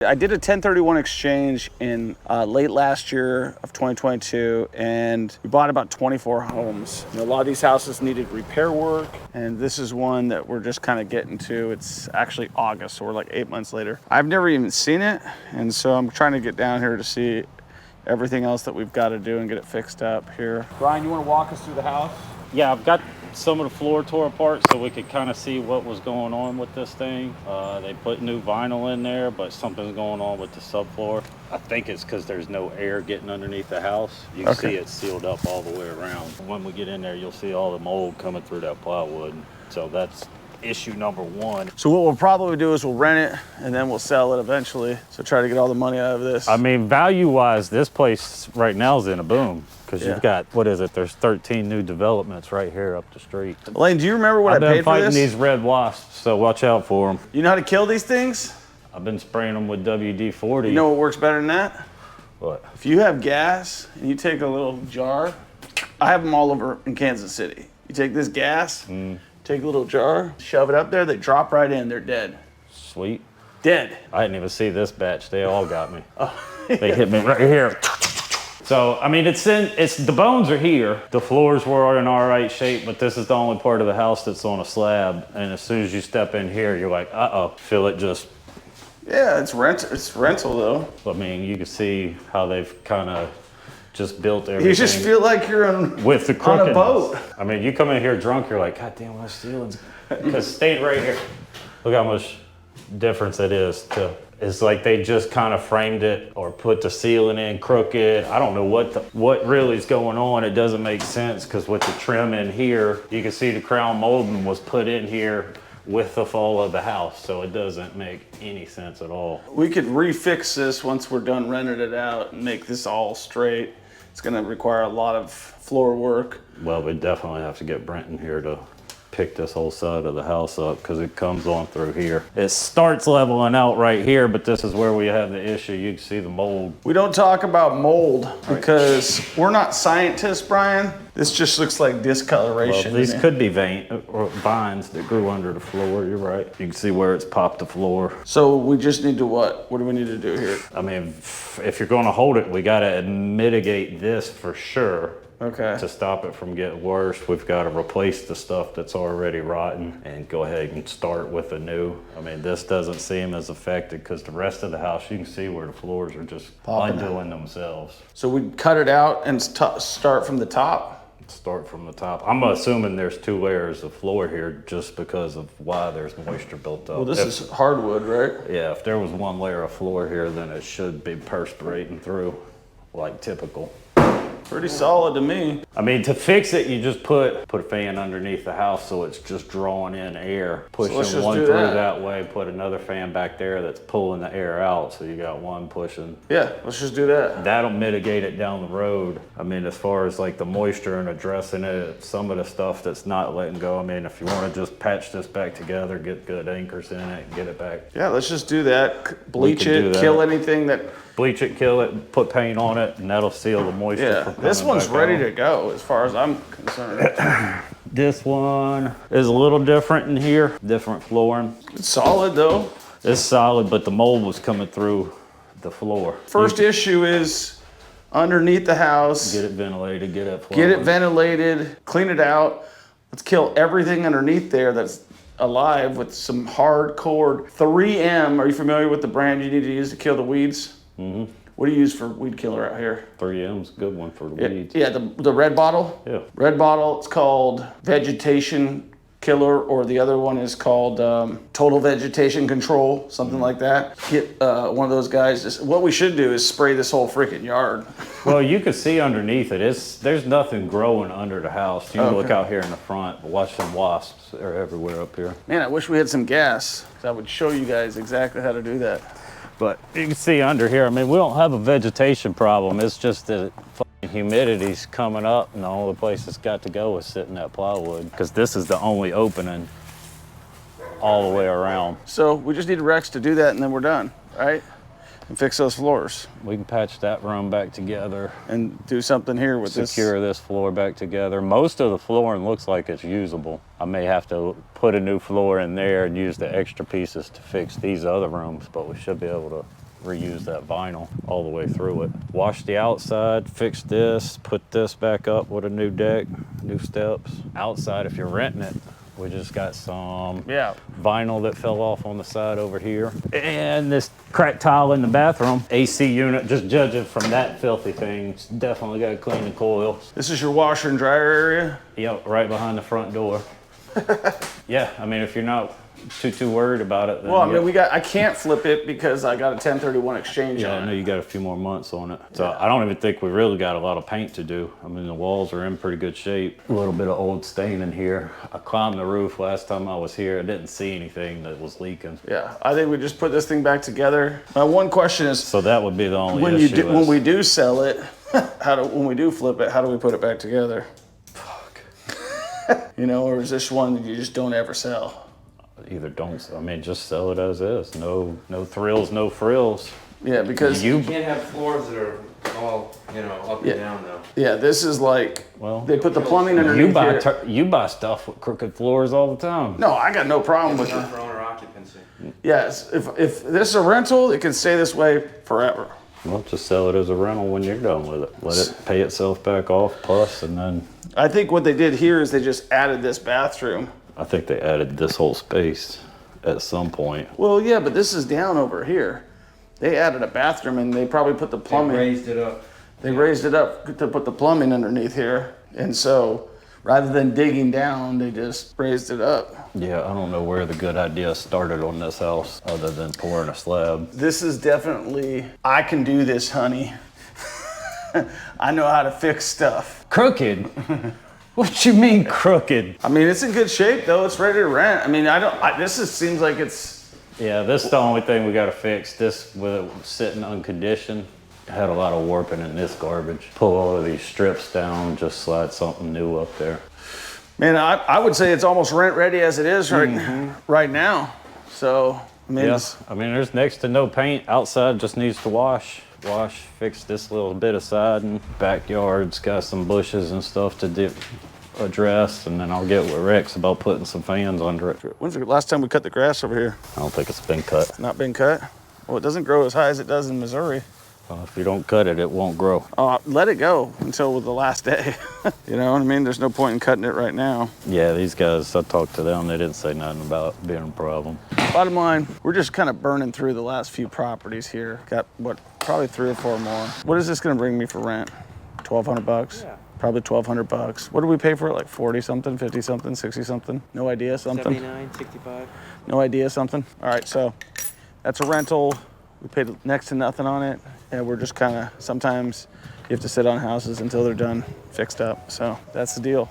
I did a 1031 exchange in late last year of 2022, and we bought about 24 homes. A lot of these houses needed repair work, and this is one that we're just kind of getting to. It's actually August, so we're like 8 months later. I've never even seen it, and so I'm trying to get down here to see everything else that we've got to do and get it fixed up here. Brian, you want to walk us through the house? Yeah, I've got some of the floor tore apart so we could kind of see what was going on with this thing. They put new vinyl in there, but something's going on with the subfloor. I think it's because there's no air getting underneath the house. You can see it's sealed up all the way around. When we get in there, you'll see all the mold coming through that plywood. So that's issue number one. So what we'll probably do is we'll rent it and then we'll sell it eventually. So try to get all the money out of this. I mean, value-wise, this place right now is in a boom. Because you've got, what is it? There's 13 new developments right here up the street. Lane, do you remember what I paid for this? I've been fighting these red wasps, so watch out for them. You know how to kill these things? I've been spraying them with WD-40. You know what works better than that? What? If you have gas and you take a little jar, I have them all over in Kansas City. You take this gas, take a little jar, shove it up there, they drop right in, they're dead. Sweet. Dead. I didn't even see this batch. They all got me. They hit me right here. So, I mean, the bones are here. The floors were in all right shape, but this is the only part of the house that's on a slab. And as soon as you step in here, you're like, uh-oh, feel it just. Yeah, it's rental though. I mean, you can see how they've kind of just built everything. You just feel like you're on a boat. I mean, you come in here drunk, you're like, God damn, what ceilings. Because staying right here, look how much difference it is to. It's like they just kind of framed it or put the ceiling in crooked. I don't know what really is going on. It doesn't make sense because with the trim in here, you can see the crown molding was put in here with the fall of the house. So it doesn't make any sense at all. We could refix this once we're done renting it out and make this all straight. It's gonna require a lot of floor work. Well, we definitely have to get Brent in here to pick this whole side of the house up because it comes on through here. It starts leveling out right here, but this is where we have the issue. You can see the mold. We don't talk about mold because we're not scientists, Brian. This just looks like discoloration. Well, these could be vines that grew under the floor. You're right. You can see where it's popped the floor. So we just need to what? What do we need to do here? I mean, if you're going to hold it, we got to mitigate this for sure. Okay. To stop it from getting worse, we've got to replace the stuff that's already rotten and go ahead and start with a new. I mean, this doesn't seem as affected because the rest of the house, you can see where the floors are just undoing themselves. So we cut it out and start from the top? Start from the top. I'm assuming there's 2 layers of floor here just because of why there's moisture built up. Well, this is hardwood, right? Yeah, if there was 1 layer of floor here, then it should be perspirating through like typical. Pretty solid to me. I mean, to fix it, you just put a fan underneath the house so it's just drawing in air. Pushing one through that way, put another fan back there that's pulling the air out. So you got one pushing. Yeah, let's just do that. That'll mitigate it down the road. I mean, as far as like the moisture and addressing it, some of the stuff that's not letting go. I mean, if you want to just patch this back together, get good anchors in it, and get it back. Yeah, let's just do that. Bleach it, kill anything that. Bleach it, kill it, put paint on it, and that'll seal the moisture. Yeah, this one's ready to go as far as I'm concerned. This one is a little different in here, different flooring. It's solid though. It's solid, but the mold was coming through the floor. First issue is underneath the house. Get it ventilated, get it flowing. Get it ventilated, clean it out. Let's kill everything underneath there that's alive with some hardcore 3M. Are you familiar with the brand you need to use to kill the weeds? Mm-hmm. What do you use for weed killer out here? 3M's a good one for the weeds. Yeah, the red bottle? Yeah. Red bottle, it's called vegetation killer, or the other one is called total vegetation control, something like that. Get one of those guys. What we should do is spray this whole freaking yard. Well, you can see underneath it. There's nothing growing under the house. You can look out here in the front, but watch them wasps. They're everywhere up here. Man, I wish we had some gas. I would show you guys exactly how to do that. But you can see under here, I mean, we don't have a vegetation problem. It's just that humidity's coming up and the only place it's got to go is sit in that plywood because this is the only opening all the way around. So we just need Rex to do that and then we're done, right? And fix those floors. We can patch that room back together. And do something here with this. Secure this floor back together. Most of the flooring looks like it's usable. I may have to put a new floor in there and use the extra pieces to fix these other rooms, but we should be able to reuse that vinyl all the way through it. Wash the outside, fix this, put this back up with a new deck, new steps. Outside, if you're renting it, we just got some vinyl that fell off on the side over here. And this cracked tile in the bathroom. AC unit, just judging from that filthy thing, it's definitely got to clean the coils. This is your washer and dryer area? Yep, right behind the front door. Yeah, I mean, if you're not too worried about it, then well, I mean, I can't flip it because I got a 1031 exchange on it. I know you got a few more months on it. So I don't even think we really got a lot of paint to do. I mean, the walls are in pretty good shape. A little bit of old stain in here. I climbed the roof last time I was here. I didn't see anything that was leaking. Yeah, I think we just put this thing back together. My one question is, so that would be the only issue. When we do sell it, when we do flip it, how do we put it back together? Fuck. You know, or is this one that you just don't ever sell? Either don't, I mean, just sell it as is. No thrills, no frills. Yeah, because you can't have floors that are all, you know, up and down though. Yeah, this is like, well, they put the plumbing underneath here. You buy stuff with crooked floors all the time. No, I got no problem with it. For owner occupancy. Yes, if this is a rental, it can stay this way forever. Well, just sell it as a rental when you're done with it. Let it pay itself back off, plus, and then. I think what they did here is they just added this bathroom. I think they added this whole space at some point. Well, yeah, but this is down over here. They added a bathroom and they probably put the plumbing. They raised it up. They raised it up to put the plumbing underneath here. And so rather than digging down, they just raised it up. Yeah, I don't know where the good idea started on this house other than pouring a slab. This is definitely, I can do this, honey. I know how to fix stuff. Crooked? What you mean crooked? I mean, it's in good shape though. It's ready to rent. I mean, seems like it's. Yeah, this is the only thing we gotta fix. This, with it sitting unconditioned, had a lot of warping in this garbage. Pull all of these strips down, just slide something new up there. Man, I would say it's almost rent ready as it is right now. So, I mean, I mean, there's next to no paint. Outside just needs to wash, fix this little bit of siding. Backyard's got some bushes and stuff to address, and then I'll get with Rex about putting some fans under it. When's the last time we cut the grass over here? I don't think it's been cut. Not been cut? Well, it doesn't grow as high as it does in Missouri. If you don't cut it, it won't grow. Let it go until the last day. You know what I mean? There's no point in cutting it right now. Yeah, these guys, I talked to them, they didn't say nothing about being a problem. Bottom line, we're just kind of burning through the last few properties here. Got, probably 3 or 4 more. What is this gonna bring me for rent? 1,200 bucks? Yeah. Probably 1,200 bucks. What do we pay for it? Like 40 something, 50 something, 60 something? No idea something? 79, 65. No idea something? All right, so that's a rental. We paid next to nothing on it. And we're just kind of, sometimes you have to sit on houses until they're done, fixed up. So that's the deal.